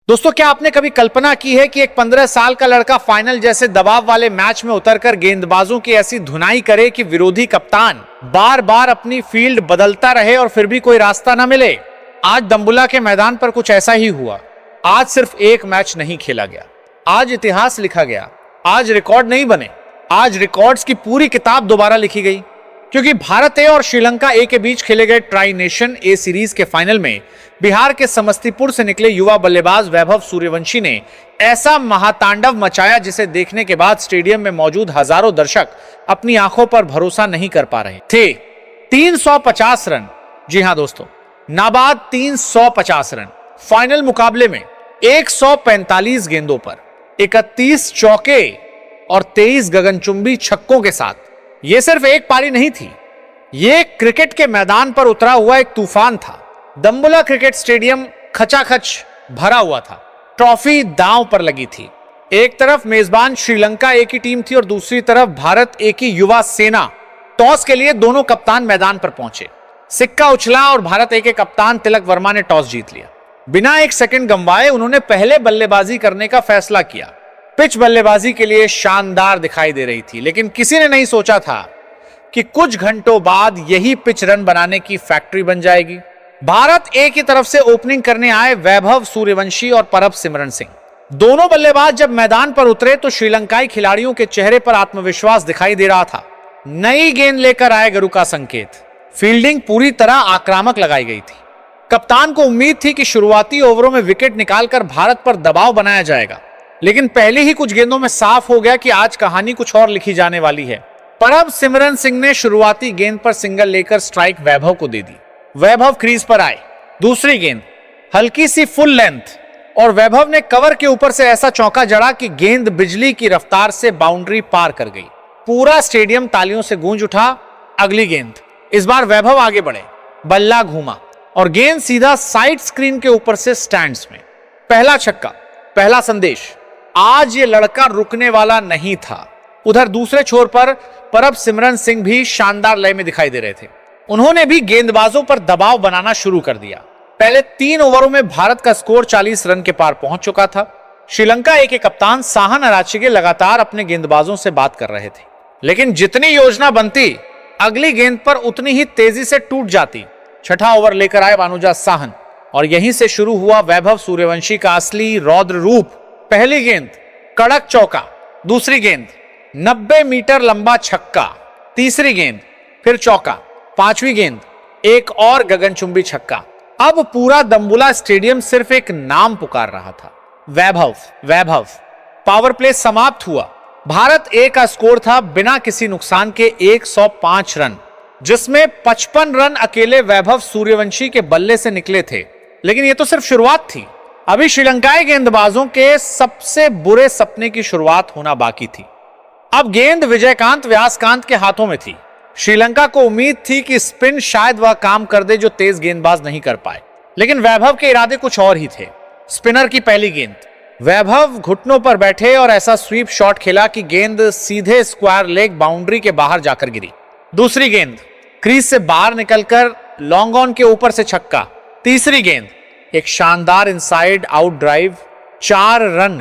दोस्तों, क्या आपने कभी कल्पना की है कि एक 15 साल का लड़का फाइनल जैसे दबाव वाले मैच में उतरकर गेंदबाजों की ऐसी धुनाई करे कि विरोधी कप्तान बार बार अपनी फील्ड बदलता रहे और फिर भी कोई रास्ता न मिले। आज दम्बुल्ला के मैदान पर कुछ ऐसा ही हुआ। आज सिर्फ एक मैच नहीं खेला गया, आज इतिहास लिखा गया। आज रिकॉर्ड नहीं बने, आज रिकॉर्ड्स की पूरी किताब दोबारा लिखी गई। क्योंकि भारत ए और श्रीलंका ए के बीच खेले गए ट्राई नेशन ए सीरीज के फाइनल में बिहार के समस्तीपुर से निकले युवा बल्लेबाज वैभव सूर्यवंशी ने ऐसा महातांडव मचाया जिसे देखने के बाद स्टेडियम में मौजूद हजारों दर्शक अपनी आंखों पर भरोसा नहीं कर पा रहे थे। 350 रन, जी हां दोस्तों, नाबाद 350 रन। फाइनल मुकाबले में 145 गेंदों पर 31 चौके और 23 गगनचुंबी छक्कों के साथ यह सिर्फ एक पारी नहीं थी, यह क्रिकेट के मैदान पर उतरा हुआ एक तूफान था। दम्बुल्ला क्रिकेट स्टेडियम खचाखच भरा हुआ था, ट्रॉफी दांव पर लगी थी। एक तरफ मेजबान श्रीलंका ए की टीम थी और दूसरी तरफ भारत ए की युवा सेना। टॉस के लिए दोनों कप्तान मैदान पर पहुंचे। सिक्का उछला और भारत ए के कप्तान तिलक वर्मा ने टॉस जीत लिया। बिना एक सेकंड गंवाए उन्होंने पहले बल्लेबाजी करने का फैसला किया। पिच बल्लेबाजी के लिए शानदार दिखाई दे रही थी, लेकिन किसी ने नहीं सोचा था कि कुछ घंटों बाद यही पिच रन बनाने की फैक्ट्री बन जाएगी। भारत ए की तरफ से ओपनिंग करने आए वैभव सूर्यवंशी और परब सिमरन सिंह। दोनों बल्लेबाज जब मैदान पर उतरे तो श्रीलंकाई खिलाड़ियों के चेहरे पर आत्मविश्वास दिखाई दे रहा था। नई गेंद लेकर आए गुरु का संकेत। फील्डिंग पूरी तरह आक्रामक लगाई गई थी। कप्तान को उम्मीद थी कि शुरुआती ओवरों में विकेट निकालकर भारत पर दबाव बनाया जाएगा, लेकिन पहले ही कुछ गेंदों में साफ हो गया कि आज कहानी कुछ और लिखी जाने वाली है। परब सिमरन सिंह ने शुरुआती गेंद पर सिंगल लेकर स्ट्राइक वैभव को दे दी। वैभव क्रीज पर आए। दूसरी गेंद हल्की सी फुल लेंथ और वैभव ने कवर के ऊपर से ऐसा चौका जड़ा कि गेंद बिजली की रफ्तार से बाउंड्री पार कर गई। पूरा स्टेडियम तालियों से गूंज उठा। अगली गेंद, इस बार वैभव आगे बढ़े, बल्ला घूमा और गेंद सीधा साइड स्क्रीन के ऊपर से स्टैंड्स में। पहला छक्का, पहला संदेश। आज ये लड़का रुकने वाला नहीं था। उधर दूसरे छोर पर परब सिमरन सिंह भी शानदार लय में दिखाई दे रहे थे। उन्होंने भी गेंदबाजों पर दबाव बनाना शुरू कर दिया। पहले 3 ओवरों में भारत का स्कोर 40 रन के पार पहुंच चुका था। श्रीलंका ए के कप्तान साहन अराचिगे लगातार अपने गेंदबाजों से बात कर रहे थे, लेकिन जितनी योजना बनती अगली गेंद पर उतनी ही तेजी से टूट जाती। छठा ओवर लेकर आए वानुजा साहन और यहीं से शुरू हुआ वैभव सूर्यवंशी का असली रौद्र रूप। पहली गेंद कड़क चौका, दूसरी गेंद 90 मीटर लंबा छक्का, तीसरी गेंद फिर चौका, पांचवी गेंद एक और गगनचुंबी छक्का। अब पूरा दम्बुल्ला स्टेडियम सिर्फ एक नाम पुकार रहा था, वैभव वैभव। पावर प्ले समाप्त हुआ। भारत ए का स्कोर था बिना किसी नुकसान के 105 रन, जिसमें 55 रन अकेले वैभव सूर्यवंशी के बल्ले से निकले थे। लेकिन यह तो सिर्फ शुरुआत थी। अभी श्रीलंकाई गेंदबाजों के सबसे बुरे सपने की शुरुआत होना बाकी थी। अब गेंद विजयकांत व्यासकांत के हाथों में थी। श्रीलंका को उम्मीद थी कि स्पिन शायद वह काम कर दे जो तेज गेंदबाज नहीं कर पाए, लेकिन वैभव के इरादे कुछ और ही थे। स्पिनर की पहली गेंद, वैभव घुटनों पर बैठे और ऐसा स्वीप शॉट खेला कि गेंद सीधे स्क्वायर लेग बाउंड्री के बाहर जाकर गिरी। दूसरी गेंद क्रीज से बाहर निकलकर लॉन्ग ऑन के ऊपर से छक्का। तीसरी गेंद एक शानदार इनसाइड आउट ड्राइव, 4 रन।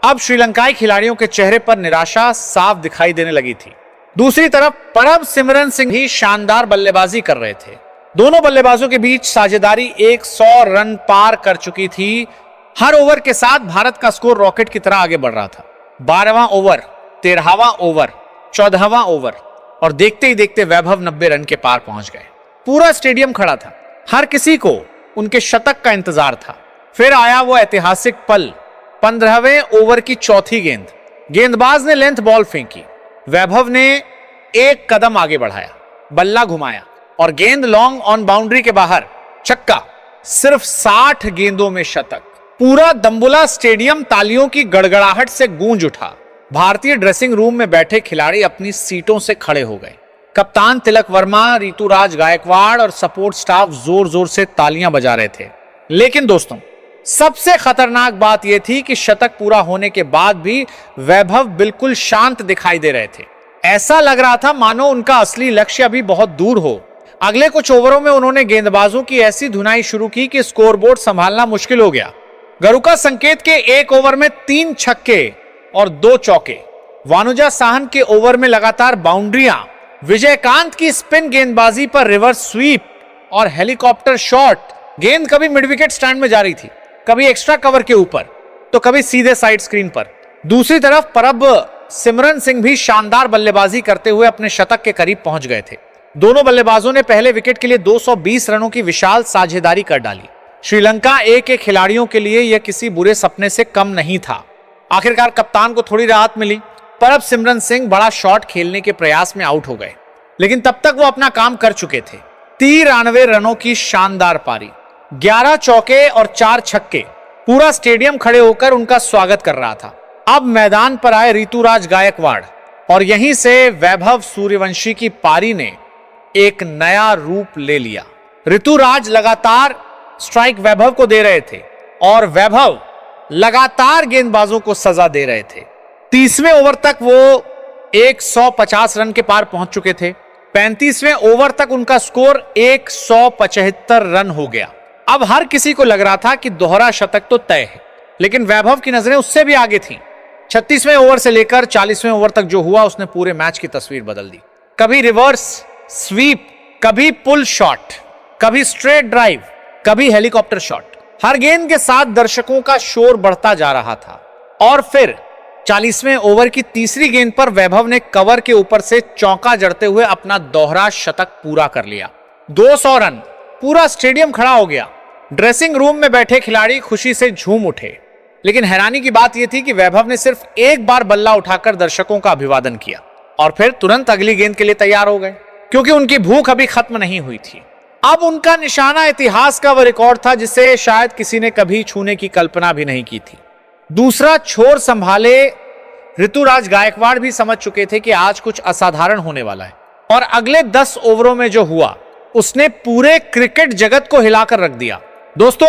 अब श्रीलंकाई खिलाड़ियों के चेहरे पर निराशा साफ दिखाई देने लगी थी। दूसरी तरफ परब सिमरन सिंह ही शानदार बल्लेबाजी कर रहे थे। दोनों बल्लेबाजों के बीच साझेदारी 100 रन पार कर चुकी थी। हर ओवर के साथ भारत का स्कोर रॉकेट की तरह आगे बढ़ रहा था। 12वां ओवर, 13वां ओवर, 14वां ओवर और देखते ही देखते वैभव 90 रन के पार पहुंच गए। पूरा स्टेडियम खड़ा था। हर किसी को उनके शतक का इंतजार था। फिर आया वो ऐतिहासिक पल। 15वें ओवर की चौथी गेंद। गेंदबाज ने लेंथ बॉल फेंकी। वैभव ने एक कदम आगे बढ़ाया, बल्ला घुमाया और गेंद लॉन्ग ऑन बाउंड्री के बाहर, छक्का। सिर्फ 60 गेंदों में शतक। पूरा दम्बुल्ला स्टेडियम तालियों की गड़गड़ाहट से गूंज उठा। भारतीय ड्रेसिंग रूम में बैठे खिलाड़ी अपनी सीटों से खड़े हो गए। कप्तान तिलक वर्मा, ऋतुराज गायकवाड़ और सपोर्ट स्टाफ जोर जोर से तालियां बजा रहे थे। लेकिन दोस्तों, सबसे खतरनाक बात यह थी कि शतक पूरा होने के बाद भी वैभव बिल्कुल शांत दिखाई दे रहे थे। ऐसा लग रहा था मानो उनका असली लक्ष्य अभी बहुत दूर हो। अगले कुछ ओवरों में उन्होंने गेंदबाजों की ऐसी धुनाई शुरू की कि स्कोरबोर्ड संभालना मुश्किल हो गया। गरुका संकेत के एक ओवर में 3 छक्के और 2 चौके, वानुजा साहन के ओवर में लगातार बाउंड्रियां, विजयकांत की स्पिन गेंदबाजी पर रिवर्स स्वीप और हेलीकॉप्टर शॉट। गेंद कभी मिड विकेट स्टैंड में जा रही थी, कभी एक्स्ट्रा कवर के ऊपर, तो कभी सीधे साइड स्क्रीन पर। दूसरी तरफ परब सिमरन सिंह भी शानदार बल्लेबाजी करते हुए अपने शतक के करीब पहुंच गए थे। दोनों बल्लेबाजों ने पहले विकेट के लिए 220 रनों की विशाल साझेदारी कर डाली। श्रीलंका ए के खिलाड़ियों के लिए यह किसी बुरे सपने से कम नहीं था। आखिरकार कप्तान को थोड़ी राहत मिली। परब सिमरन सिंह बड़ा शॉट खेलने के प्रयास में आउट हो गए, लेकिन तब तक वो अपना काम कर चुके थे। 93 रनों की शानदार पारी, 11 चौके और 4 छक्के। पूरा स्टेडियम खड़े होकर उनका स्वागत कर रहा था। अब मैदान पर आए ऋतुराज गायकवाड़ और यहीं से वैभव सूर्यवंशी की पारी ने एक नया रूप ले लिया। ऋतुराज लगातार स्ट्राइक वैभव को दे रहे थे और वैभव लगातार गेंदबाजों को सजा दे रहे थे। 30वें ओवर तक वो 150 रन के पार पहुंच चुके थे। 35वें ओवर तक उनका स्कोर 175 रन हो गया। अब हर किसी को लग रहा था कि दोहरा शतक तो तय है, लेकिन वैभव की नजरें उससे भी आगे थीं। 36वें ओवर से लेकर 40वें ओवर तक जो हुआ उसने पूरे मैच की तस्वीर बदल दी। कभी रिवर्स स्वीप, कभी पुल शॉट, कभी स्ट्रेट ड्राइव, कभी हेलीकॉप्टर शॉट। हर गेंद के साथ दर्शकों का शोर बढ़ता जा रहा था और फिर 40वें ओवर की तीसरी गेंद पर वैभव ने कवर के ऊपर से चौका जड़ते हुए अपना दोहरा शतक पूरा कर लिया। 200 रन। पूरा स्टेडियम खड़ा हो गया। ड्रेसिंग रूम में बैठे खिलाड़ी खुशी से झूम उठे, लेकिन हैरानी की बात यह थी कि वैभव ने सिर्फ एक बार बल्ला उठाकर दर्शकों का अभिवादन किया और फिर तुरंत अगली गेंद के लिए तैयार हो गए, क्योंकि उनकी भूख अभी खत्म नहीं हुई थी। अब उनका निशाना इतिहास का वह रिकॉर्ड था जिसे शायद किसी ने कभी छूने की कल्पना भी नहीं की थी। दूसरा छोर संभाले ऋतुराज गायकवाड़ भी समझ चुके थे कि आज कुछ असाधारण होने वाला है, और अगले 10 ओवरों में जो हुआ उसने पूरे क्रिकेट जगत को हिलाकर रख दिया। दोस्तों,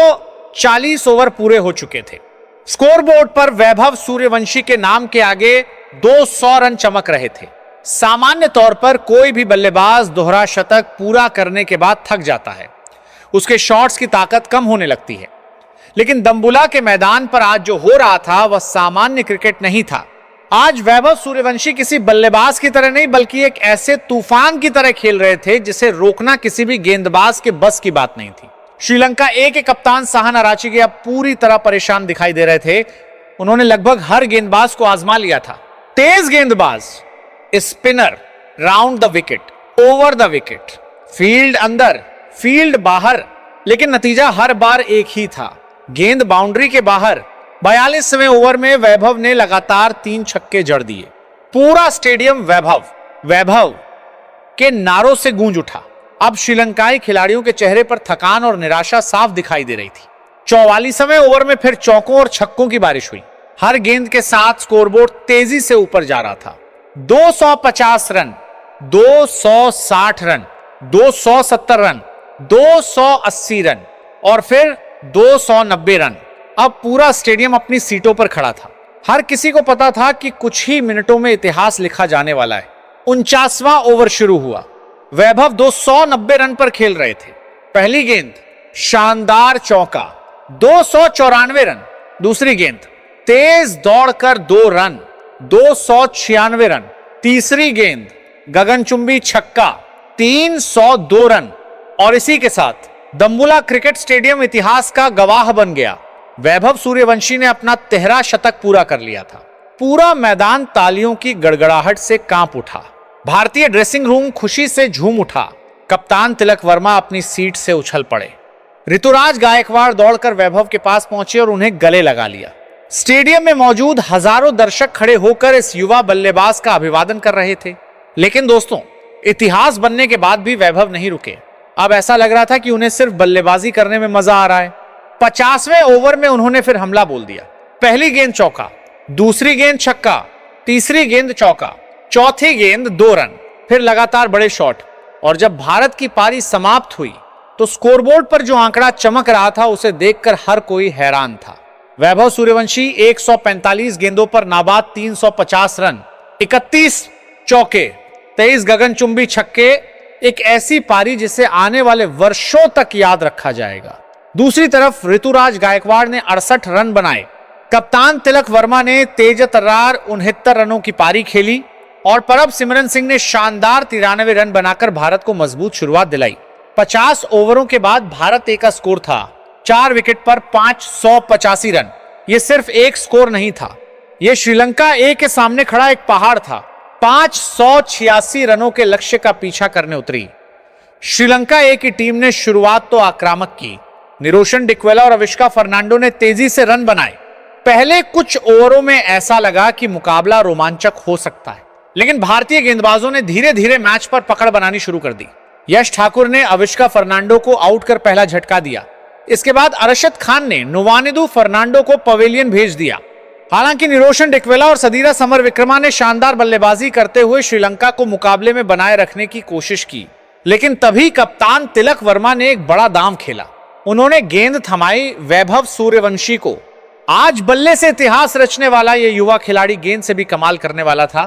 40 ओवर पूरे हो चुके थे। स्कोरबोर्ड पर वैभव सूर्यवंशी के नाम के आगे 200 रन चमक रहे थे। सामान्य तौर पर कोई भी बल्लेबाज दोहरा शतक पूरा करने के बाद थक जाता है, उसके शॉट्स की ताकत कम होने लगती है, लेकिन दम्बुला के मैदान पर आज जो हो रहा था वह सामान्य क्रिकेट नहीं था। आज वैभव सूर्यवंशी किसी बल्लेबाज की तरह नहीं, बल्कि एक ऐसे तूफान की तरह खेल रहे थे जिसे रोकना किसी भी गेंदबाज के बस की बात नहीं थी। श्रीलंका ए के कप्तान साहन अराची अब पूरी तरह परेशान दिखाई दे रहे थे। उन्होंने लगभग हर गेंदबाज को आजमा लिया था। तेज गेंदबाज, spinner, round the wicket, over the wicket, field अंदर, फील्ड बाहर, लेकिन नतीजा हर बार एक ही था, गेंद बाउंड्री के बाहर। 42वें ओवर में वैभव ने लगातार 3 छक्के जड़ दिए। पूरा स्टेडियम वैभव के नारों से गूंज उठा। अब श्रीलंकाई खिलाड़ियों के चेहरे पर थकान और निराशा साफ दिखाई दे रही थी। 44वें ओवर में फिर चौकों और छक्कों की बारिश हुई। हर गेंद के साथ स्कोरबोर्ड तेजी से ऊपर जा रहा था। 250 रन, 260 रन, 270 रन, 280 रन और फिर 290 रन। अब पूरा स्टेडियम अपनी सीटों पर खड़ा था। हर किसी को पता था कि कुछ ही मिनटों में इतिहास लिखा जाने वाला है। 49वां ओवर शुरू हुआ। वैभव 290 रन पर खेल रहे थे। पहली गेंद शानदार चौका, 294 रन। दूसरी गेंद तेज दौड़कर 2 रन, 296 रन। तीसरी गेंद गगनचुंबी छक्का, 302 रन। और इसी के साथ दम्बुला क्रिकेट स्टेडियम इतिहास का गवाह बन गया। वैभव सूर्यवंशी ने अपना 13 शतक पूरा कर लिया था। पूरा मैदान तालियों की गड़गड़ाहट से कांप उठा। भारतीय ड्रेसिंग रूम खुशी से झूम उठा। कप्तान तिलक वर्मा अपनी सीट से उछल पड़े। ऋतुराज गायकवाड़ दौड़कर वैभव के पास पहुंचे और उन्हें गले लगा लिया। स्टेडियम में मौजूद हजारों दर्शक खड़े होकर इस युवा बल्लेबाज का अभिवादन कर रहे थे। लेकिन दोस्तों, इतिहास बनने के बाद भी वैभव नहीं रुके। अब ऐसा लग रहा था कि उन्हें सिर्फ बल्लेबाजी करने में मजा आ रहा है। 50वें ओवर में उन्होंने फिर हमला बोल दिया। पहली गेंद चौका, दूसरी गेंद छक्का, तीसरी गेंद चौका, चौथी गेंद 2 रन, फिर लगातार बड़े शॉट। और जब भारत की पारी समाप्त हुई तो स्कोरबोर्ड पर जो आंकड़ा चमक रहा था उसे देखकर हर कोई हैरान था। वैभव सूर्यवंशी 145 गेंदों पर नाबाद 350 रन, 31 चौके, 23 गगनचुंबी छक्के। एक ऐसी पारी जिसे आने वाले वर्षों तक याद रखा जाएगा। दूसरी तरफ ऋतुराज गायकवाड़ ने 68 रन बनाए। कप्तान तिलक वर्मा ने तेज तर्रार 69 रनों की पारी खेली और परब सिमरन सिंह ने शानदार 93 रन बनाकर भारत को मजबूत शुरुआत दिलाई। 50 ओवरों के बाद भारत ए का स्कोर था 4 विकेट पर 585 रन। यह सिर्फ एक स्कोर नहीं था, यह श्रीलंका ए के सामने खड़ा एक पहाड़ था। 586 रनों के लक्ष्य का पीछा करने उतरी श्रीलंका ए की टीम ने शुरुआत तो आक्रामक की। निरोशन डिक्वेला और अविष्का फर्नांडो ने तेजी से रन बनाए। पहले कुछ ओवरों में ऐसा लगा कि मुकाबला रोमांचक हो सकता है, लेकिन भारतीय गेंदबाजों ने धीरे धीरे मैच पर पकड़ बनानी शुरू कर दी। यश ठाकुर ने अविष्का फर्नांडो को आउट कर पहला झटका दिया। इसके बाद अरशद खान ने नुवानिदु फर्नांडो को पवेलियन भेज दिया। हालांकि निरोशन डिक्वेला और सदीरा समरविक्रमा ने शानदार बल्लेबाजी करते हुए श्रीलंका को मुकाबले में बनाए रखने की कोशिश की, लेकिन तभी कप्तान तिलक वर्मा ने एक बड़ा दांव खेला। उन्होंने गेंद थमाई वैभव सूर्यवंशी को। आज बल्ले से इतिहास रचने वाला यह युवा खिलाड़ी गेंद से भी कमाल करने वाला था।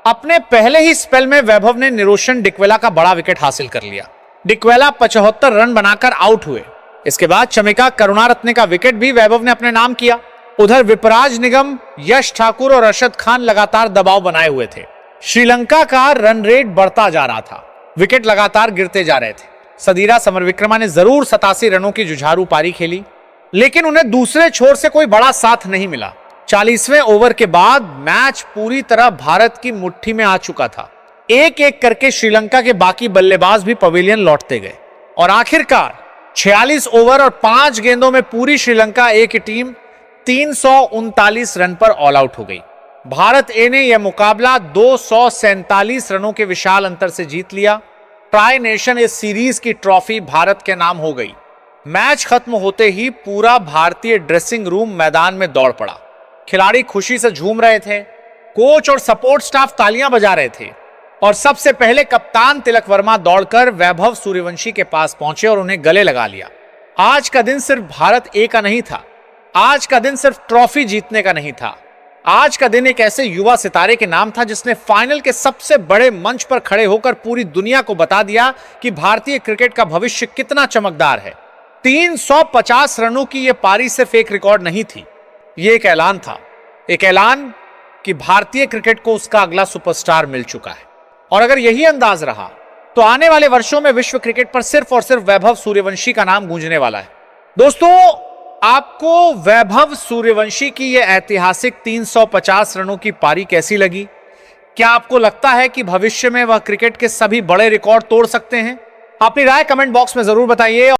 अपने पहले ही स्पेल में वैभव ने निरोशन डिक्वेला का बड़ा विकेट हासिल कर लिया। डिक्वेला 75 रन बनाकर आउट हुए। इसके बाद चमिका करुणारत्ने का विकेट भी वैभव ने अपने नाम किया। उधर विपराज निगम, यश ठाकुर और अरशद खान लगातार दबाव बनाए हुए थे। श्रीलंका का रन रेट बढ़ता जा रहा था, विकेट लगातार गिरते जा रहे थे। सदीरा समरविक्रमा ने जरूर 87 रनों की जुझारू पारी खेली, लेकिन उन्हें दूसरे छोर से कोई बड़ा साथ नहीं मिला। 40वें ओवर के बाद मैच पूरी तरह भारत की मुट्ठी में आ चुका था। एक एक करके श्रीलंका के बाकी बल्लेबाज भी पवेलियन लौटते गए और आखिरकार 46 ओवर और 5 गेंदों में पूरी श्रीलंका ए की टीम 339 रन पर ऑल आउट हो गई। भारत ए ने यह मुकाबला 247 रनों के विशाल अंतर से जीत लिया। ट्राई नेशन इस सीरीज की ट्रॉफी भारत के नाम हो गई। मैच खत्म होते ही पूरा भारतीय ड्रेसिंग रूम मैदान में दौड़ पड़ा। खिलाड़ी खुशी से झूम रहे थे, कोच और सपोर्ट स्टाफ तालियां बजा रहे थे और सबसे पहले कप्तान तिलक वर्मा दौड़कर वैभव सूर्यवंशी के पास पहुंचे और उन्हें गले लगा लिया। आज का दिन सिर्फ भारत ए का नहीं था, आज का दिन सिर्फ ट्रॉफी जीतने का नहीं था। आज का दिन एक ऐसे युवा सितारे के नाम था जिसने फाइनल के सबसे बड़े मंच पर खड़े होकर पूरी दुनिया को बता दिया कि भारतीय क्रिकेट का भविष्य कितना चमकदार है। 350 रनों की यह पारी सिर्फ एक रिकॉर्ड नहीं थी, यह एक ऐलान था, एक ऐलान कि भारतीय क्रिकेट को उसका अगला सुपरस्टार मिल चुका है। और अगर यही अंदाज रहा तो आने वाले वर्षों में विश्व क्रिकेट पर सिर्फ और सिर्फ वैभव सूर्यवंशी का नाम गूंजने वाला है। दोस्तों, आपको वैभव सूर्यवंशी की यह ऐतिहासिक 350 रनों की पारी कैसी लगी? क्या आपको लगता है कि भविष्य में वह क्रिकेट के सभी बड़े रिकॉर्ड तोड़ सकते हैं? अपनी राय कमेंट बॉक्स में जरूर बताइए।